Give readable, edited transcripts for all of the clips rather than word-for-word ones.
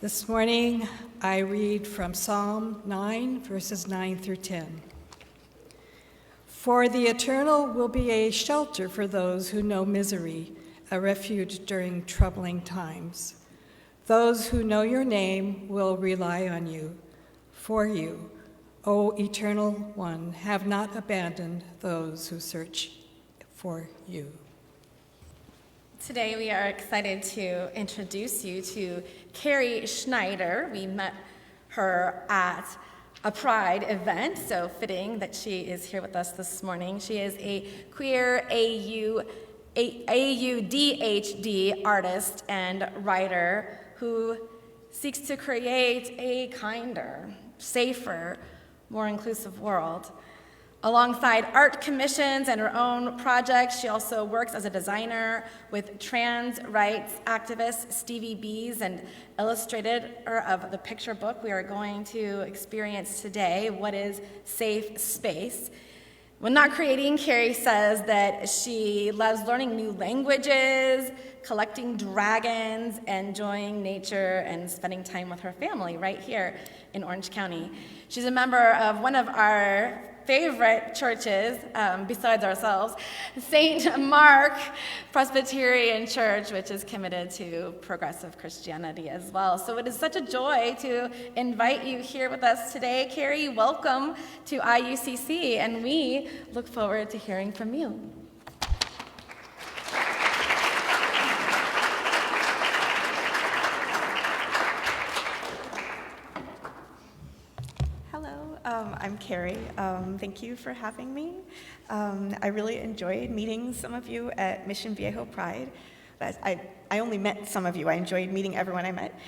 This morning, I read from Psalm 9, verses 9 through 10. For the eternal will be a shelter for those who know misery, a refuge during troubling times. Those who know your name will rely on you. For you, O Eternal One, have not abandoned those who search for you. Today we are excited to introduce you to Carrie Schneider. We met her at a Pride event, so fitting that she is here with us this morning. She is a queer AUDHD artist and writer who seeks to create a kinder, safer, more inclusive world. Alongside art commissions and her own projects, she also works as a designer with trans rights activist Stevie Bees and illustrator of the picture book we are going to experience today, What is Safe Space? When not creating, Carrie says that she loves learning new languages, collecting dragons, enjoying nature, and spending time with her family right here in Orange County. She's a member of one of our favorite churches, besides ourselves, St. Mark Presbyterian Church, which is committed to progressive Christianity as well. So it is such a joy to invite you here with us today. Carrie, welcome to IUCC, and we look forward to hearing from you. I'm Carrie. Thank you for having me. I really enjoyed meeting some of you at Mission Viejo Pride. I only met some of you. I enjoyed meeting everyone I met.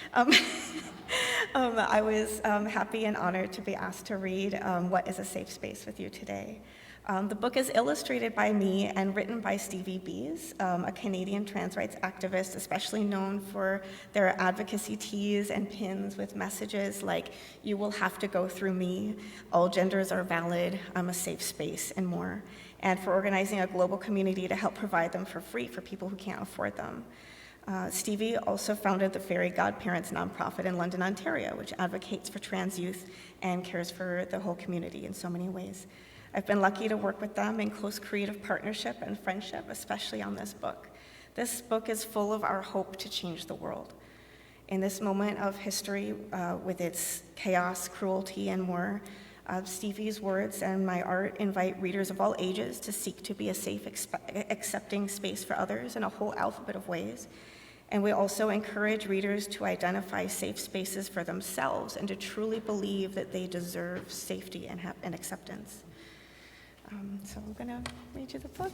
I was happy and honored to be asked to read What is a Safe Space with you today. The book is illustrated by me and written by Stevie Bees, a Canadian trans rights activist, especially known for their advocacy tees and pins with messages like, "You will have to go through me," "All genders are valid," "I'm a safe space," and more, and for organizing a global community to help provide them for free for people who can't afford them. Stevie also founded the Fairy Godparents nonprofit in London, Ontario, which advocates for trans youth and cares for the whole community in so many ways. I've been lucky to work with them in close creative partnership and friendship, especially on this book. This book is full of our hope to change the world. In this moment of history, with its chaos, cruelty, and more, Stevie's words and my art invite readers of all ages to seek to be a safe, accepting space for others in a whole alphabet of ways. And we also encourage readers to identify safe spaces for themselves and to truly believe that they deserve safety and acceptance. So I'm going to read you the book.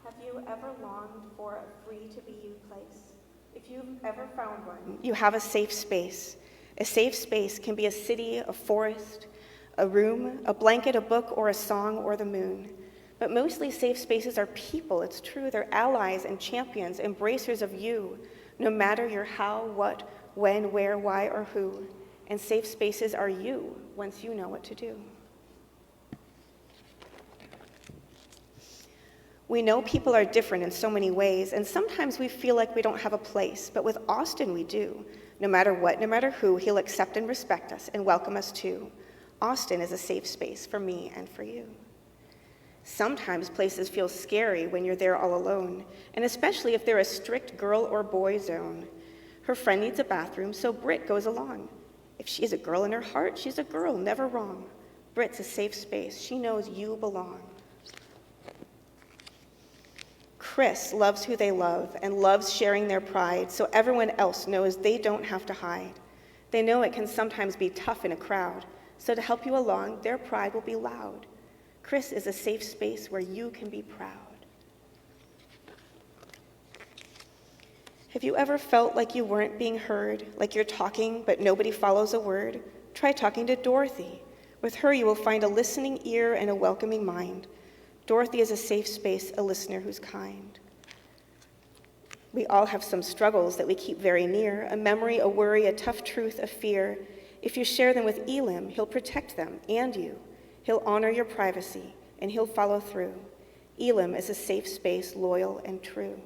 Have you ever longed for a free to be you place? If you've ever found one, you have a safe space. A safe space can be a city, a forest, a room, a blanket, a book, or a song, or the moon. But mostly safe spaces are people. It's true. They're allies and champions, embracers of you, no matter your how, what, when, where, why, or who. And safe spaces are you once you know what to do. We know people are different in so many ways, and sometimes we feel like we don't have a place, but with Austin we do. No matter what, no matter who, he'll accept and respect us and welcome us too. Austin is a safe space for me and for you. Sometimes places feel scary when you're there all alone, and especially if they're a strict girl or boy zone. Her friend needs a bathroom, so Britt goes along. If she's a girl in her heart, she's a girl, never wrong. Britt's a safe space. She knows you belong. Chris loves who they love and loves sharing their pride, so everyone else knows they don't have to hide. They know it can sometimes be tough in a crowd, so to help you along, their pride will be loud. Chris is a safe space where you can be proud. Have you ever felt like you weren't being heard, like you're talking but nobody follows a word? Try talking to Dorothy. With her, you will find a listening ear and a welcoming mind. Dorothy is a safe space, a listener who's kind. We all have some struggles that we keep very near, a memory, a worry, a tough truth, a fear. If you share them with Elim, he'll protect them and you. He'll honor your privacy, and he'll follow through. Elim is a safe space, loyal and true.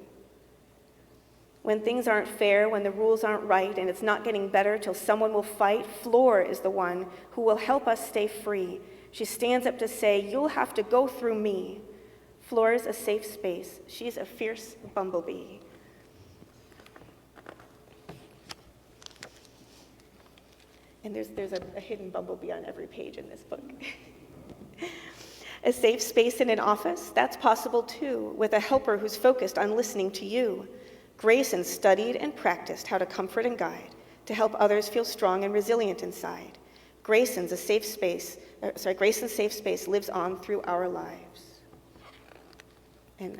When things aren't fair, when the rules aren't right, and it's not getting better till someone will fight, Floor is the one who will help us stay free. She stands up to say, you'll have to go through me. Floor is a safe space. She's a fierce bumblebee. And there's a hidden bumblebee on every page in this book. A safe space in an office, that's possible too, with a helper who's focused on listening to you. Grayson studied and practiced how to comfort and guide, to help others feel strong and resilient inside. Grayson's safe space lives on through our lives. And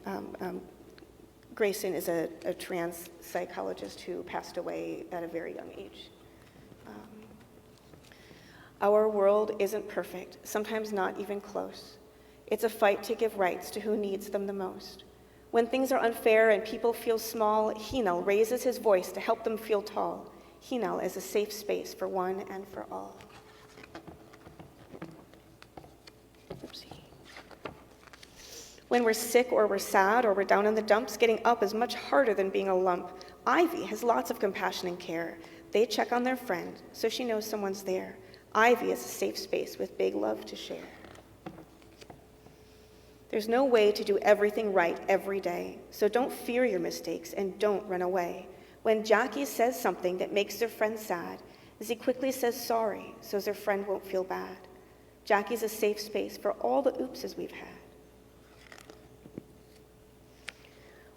Grayson is a trans psychologist who passed away at a very young age. Our world isn't perfect, sometimes not even close. It's a fight to give rights to who needs them the most. When things are unfair and people feel small, Hinal raises his voice to help them feel tall. Hinal is a safe space for one and for all. Oopsie. When we're sick or we're sad or we're down in the dumps, getting up is much harder than being a lump. Ivy has lots of compassion and care. They check on their friend, so she knows someone's there. Ivy is a safe space with big love to share. There's no way to do everything right every day, so don't fear your mistakes and don't run away. When Jackie says something that makes their friend sad, Z quickly says sorry so their friend won't feel bad. Jackie's a safe space for all the oopses we've had.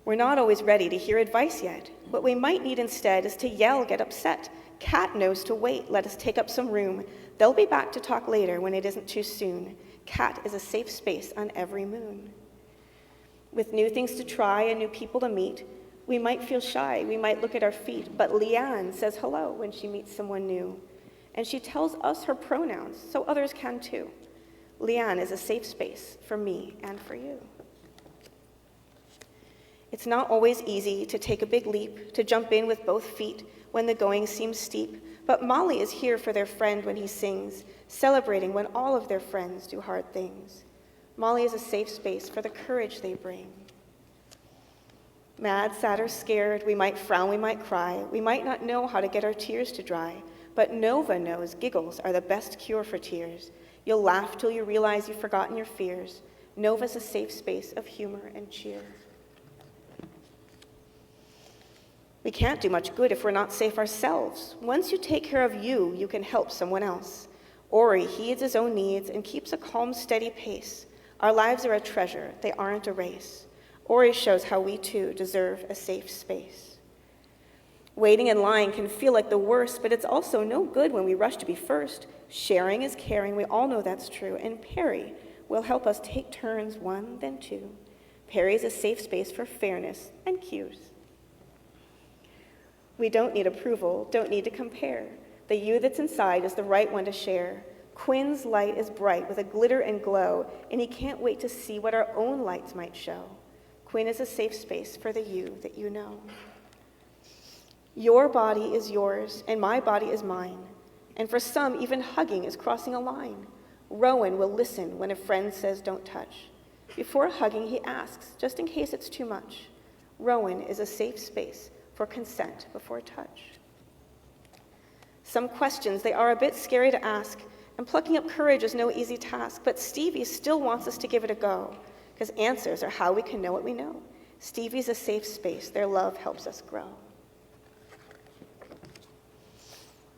We're not always ready to hear advice yet. What we might need instead is to yell, get upset. Cat knows to wait, let us take up some room. They'll be back to talk later when it isn't too soon. Cat is a safe space on every moon. With new things to try and new people to meet, we might feel shy, we might look at our feet, but Leanne says hello when she meets someone new. And she tells us her pronouns, so others can too. Leanne is a safe space for me and for you. It's not always easy to take a big leap, to jump in with both feet when the going seems steep, but Molly is here for their friend when he sings, celebrating when all of their friends do hard things. Molly is a safe space for the courage they bring. Mad, sad, or scared, we might frown, we might cry, we might not know how to get our tears to dry, but Nova knows giggles are the best cure for tears. You'll laugh till you realize you've forgotten your fears. Nova's a safe space of humor and cheer. We can't do much good if we're not safe ourselves. Once you take care of you, you can help someone else. Ori heeds his own needs and keeps a calm, steady pace. Our lives are a treasure, they aren't a race. Ori shows how we too deserve a safe space. Waiting in line can feel like the worst, but it's also no good when we rush to be first. Sharing is caring, we all know that's true, and Perry will help us take turns, one, then two. Perry is a safe space for fairness and cues. We don't need approval, don't need to compare. The you that's inside is the right one to share. Quinn's light is bright with a glitter and glow, and he can't wait to see what our own lights might show. Quinn is a safe space for the you that you know. Your body is yours, and my body is mine. And for some, even hugging is crossing a line. Rowan will listen when a friend says don't touch. Before hugging, he asks, just in case it's too much. Rowan is a safe space for consent before touch. Some questions, they are a bit scary to ask, and plucking up courage is no easy task, but Stevie still wants us to give it a go, because answers are how we can know what we know. Stevie's a safe space, their love helps us grow.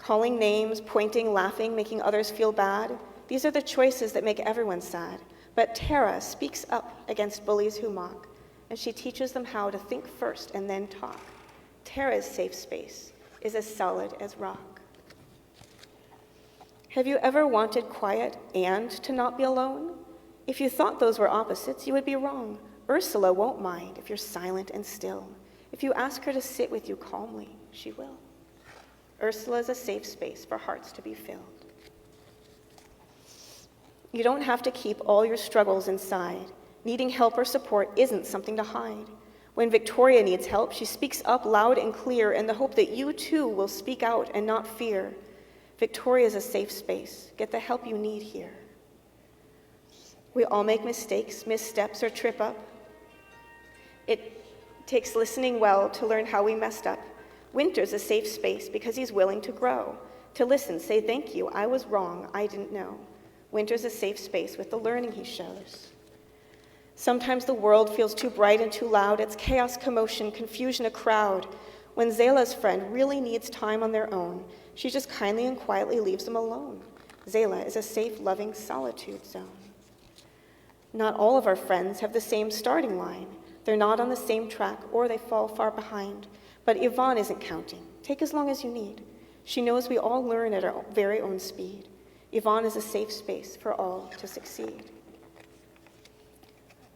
Calling names, pointing, laughing, making others feel bad, these are the choices that make everyone sad. But Tara speaks up against bullies who mock, and she teaches them how to think first and then talk. Tara's safe space is as solid as rock. Have you ever wanted quiet and to not be alone? If you thought those were opposites, you would be wrong. Ursula won't mind if you're silent and still. If you ask her to sit with you calmly, she will. Ursula is a safe space for hearts to be filled. You don't have to keep all your struggles inside. Needing help or support isn't something to hide. When Victoria needs help, she speaks up loud and clear in the hope that you too will speak out and not fear. Victoria is a safe space. Get the help you need here. We all make mistakes, missteps, or trip up. It takes listening well to learn how we messed up. Winter's a safe space because he's willing to grow, to listen, say thank you, I was wrong, I didn't know. Winter's a safe space with the learning he shows. Sometimes the world feels too bright and too loud. It's chaos, commotion, confusion, a crowd. When Zayla's friend really needs time on their own, she just kindly and quietly leaves them alone. Zayla is a safe, loving solitude zone. Not all of our friends have the same starting line. They're not on the same track, or they fall far behind. But Yvonne isn't counting. Take as long as you need. She knows we all learn at our very own speed. Yvonne is a safe space for all to succeed.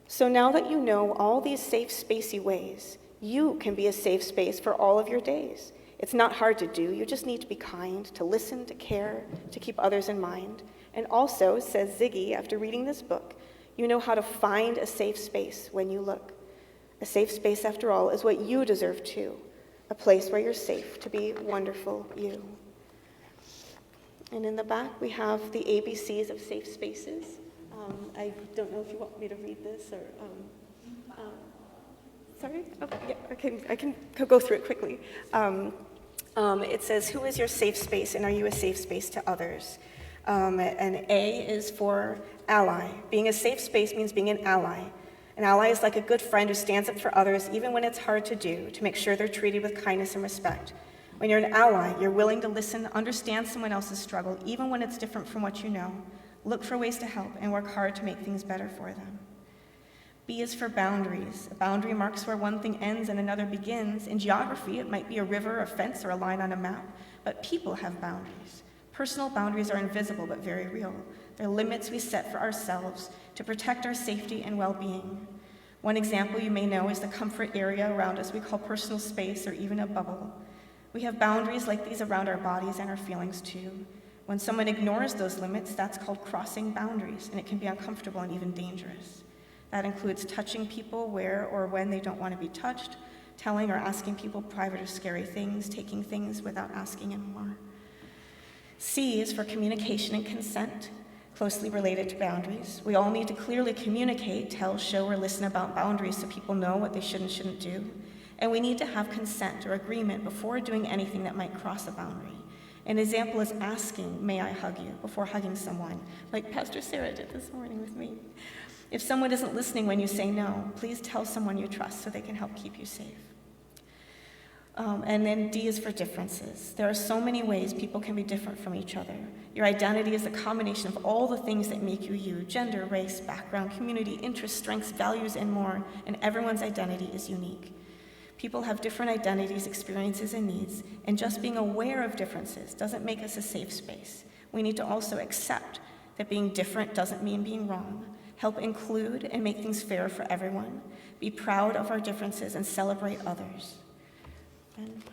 So now that you know all these safe, spacey ways, you can be a safe space for all of your days. It's not hard to do. You just need to be kind, to listen, to care, to keep others in mind. And also, says Ziggy after reading this book, you know how to find a safe space when you look. A safe space, after all, is what you deserve too. A place where you're safe to be wonderful you. And in the back, we have the ABCs of safe spaces. I don't know if you want me to read this or, sorry? Oh, yeah, I can go through it quickly. It says, who is your safe space and are you a safe space to others? And A is for ally. Being a safe space means being an ally. An ally is like a good friend who stands up for others even when it's hard to do, to make sure they're treated with kindness and respect. When you're an ally, you're willing to listen, understand someone else's struggle, even when it's different from what you know. Look for ways to help and work hard to make things better for them. B is for boundaries. A boundary marks where one thing ends and another begins. In geography, it might be a river, a fence, or a line on a map, but people have boundaries. Personal boundaries are invisible but very real. They're limits we set for ourselves to protect our safety and well-being. One example you may know is the comfort area around us we call personal space or even a bubble. We have boundaries like these around our bodies and our feelings too. When someone ignores those limits, that's called crossing boundaries, and it can be uncomfortable and even dangerous. That includes touching people where or when they don't want to be touched, telling or asking people private or scary things, taking things without asking anymore. C is for communication and consent, closely related to boundaries. We all need to clearly communicate, tell, show, or listen about boundaries so people know what they should and shouldn't do. And we need to have consent or agreement before doing anything that might cross a boundary. An example is asking, may I hug you, before hugging someone, like Pastor Sarah did this morning with me. If someone isn't listening when you say no, please tell someone you trust so they can help keep you safe. And then D is for differences. There are so many ways people can be different from each other. Your identity is a combination of all the things that make you you: gender, race, background, community, interests, strengths, values, and more, and everyone's identity is unique. People have different identities, experiences, and needs, and just being aware of differences doesn't make us a safe space. We need to also accept that being different doesn't mean being wrong. Help include and make things fair for everyone. Be proud of our differences and celebrate others. And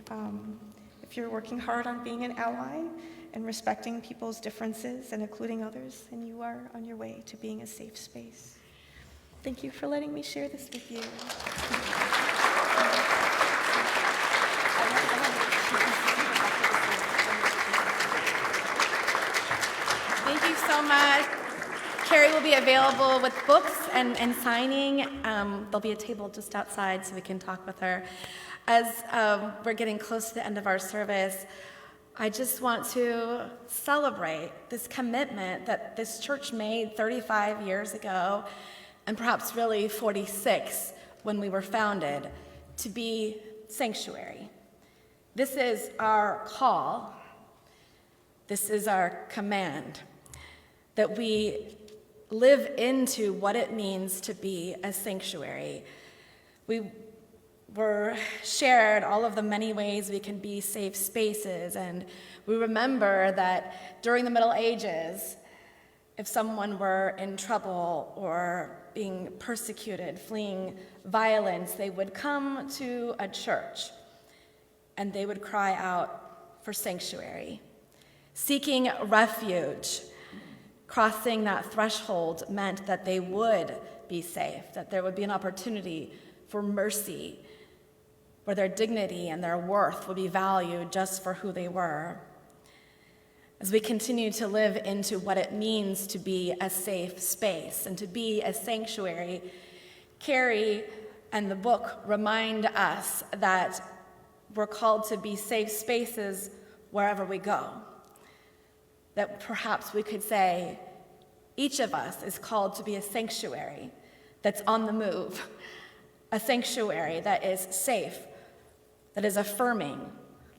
if you're working hard on being an ally and respecting people's differences and including others, then you are on your way to being a safe space. Thank you for letting me share this with you. Thank you so much. Carrie will be available with books and signing. There'll be a table just outside so we can talk with her. As we're getting close to the end of our service, I just want to celebrate this commitment that this church made 35 years ago, and perhaps really 46 when we were founded, to be sanctuary. This is our call. This is our command, that we live into what it means to be a sanctuary. We were shared all of the many ways we can be safe spaces, and we remember that during the Middle Ages, if someone were in trouble or being persecuted, fleeing violence, they would come to a church and they would cry out for sanctuary, seeking refuge. Crossing that threshold meant that they would be safe, that there would be an opportunity for mercy, where their dignity and their worth would be valued just for who they were. As we continue to live into what it means to be a safe space and to be a sanctuary, Carrie and the book remind us that we're called to be safe spaces wherever we go. That perhaps we could say each of us is called to be a sanctuary that's on the move, a sanctuary that is safe, that is affirming,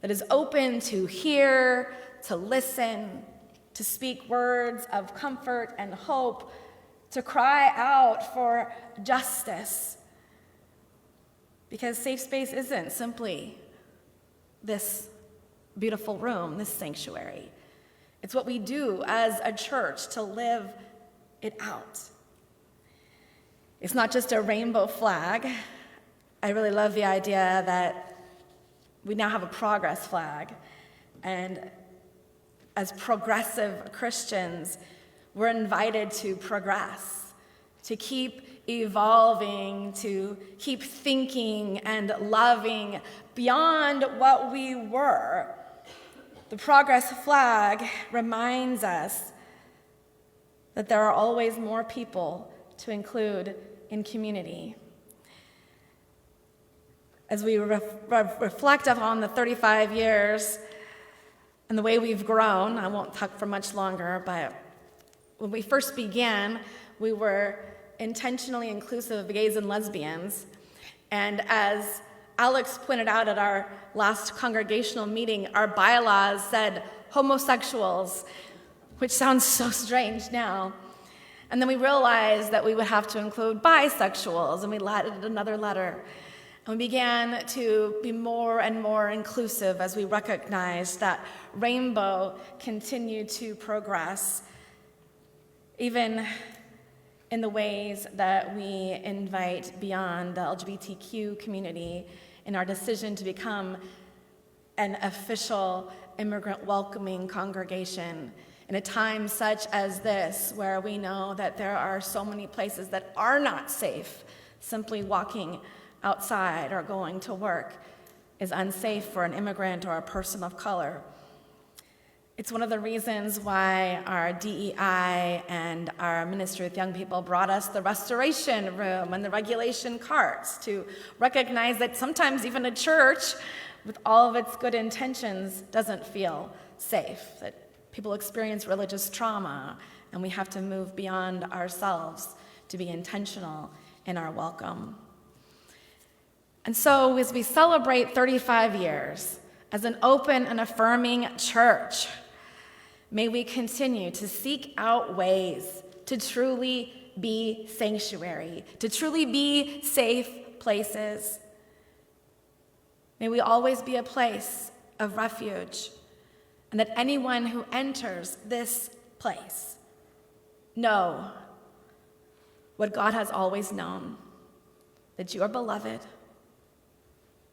that is open to hear, to listen, to speak words of comfort and hope, to cry out for justice. Because safe space isn't simply this beautiful room, this sanctuary. It's what we do as a church to live it out. It's not just a rainbow flag. I really love the idea that we now have a progress flag. And as progressive Christians, we're invited to progress, to keep evolving, to keep thinking and loving beyond what we were. The progress flag reminds us that there are always more people to include in community. As we reflect upon the 35 years and the way we've grown, I won't talk for much longer, but when we first began, we were intentionally inclusive of gays and lesbians. And as Alex pointed out at our last congregational meeting, our bylaws said homosexuals, which sounds so strange now. And then we realized that we would have to include bisexuals, and we added another letter. And we began to be more and more inclusive as we recognized that rainbow continued to progress, even in the ways that we invite beyond the LGBTQ community in our decision to become an official immigrant welcoming congregation in a time such as this, where we know that there are so many places that are not safe. Simply walking outside or going to work is unsafe for an immigrant or a person of color. It's one of the reasons why our DEI and our Ministry with Young People brought us the restoration room and the regulation carts to recognize that sometimes even a church, with all of its good intentions, doesn't feel safe, that people experience religious trauma, and we have to move beyond ourselves to be intentional in our welcome. And so as we celebrate 35 years as an open and affirming church, may we continue to seek out ways to truly be sanctuary, to truly be safe places. May we always be a place of refuge, and that anyone who enters this place know what God has always known, that you are beloved.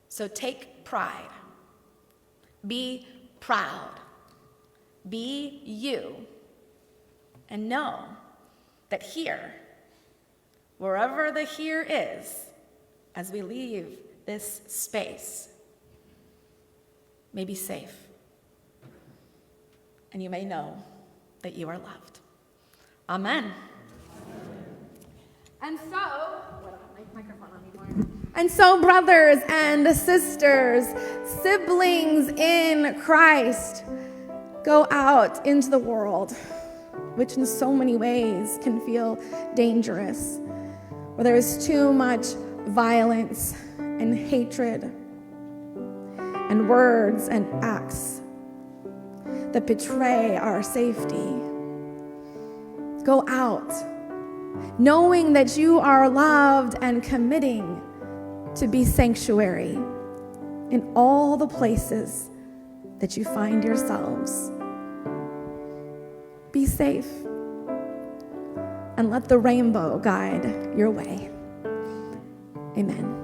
So take pride. Be proud. Be you. And know that here, wherever the here is, as we leave this space, may be safe. And you may know that you are loved. Amen. And so, I don't have my microphone anymore. And so, brothers and sisters, siblings in Christ, go out into the world, which in so many ways can feel dangerous, where there is too much violence and hatred and words and acts that betray our safety. Go out, knowing that you are loved and committing to be sanctuary in all the places that you find yourselves. Be safe and let the rainbow guide your way. Amen.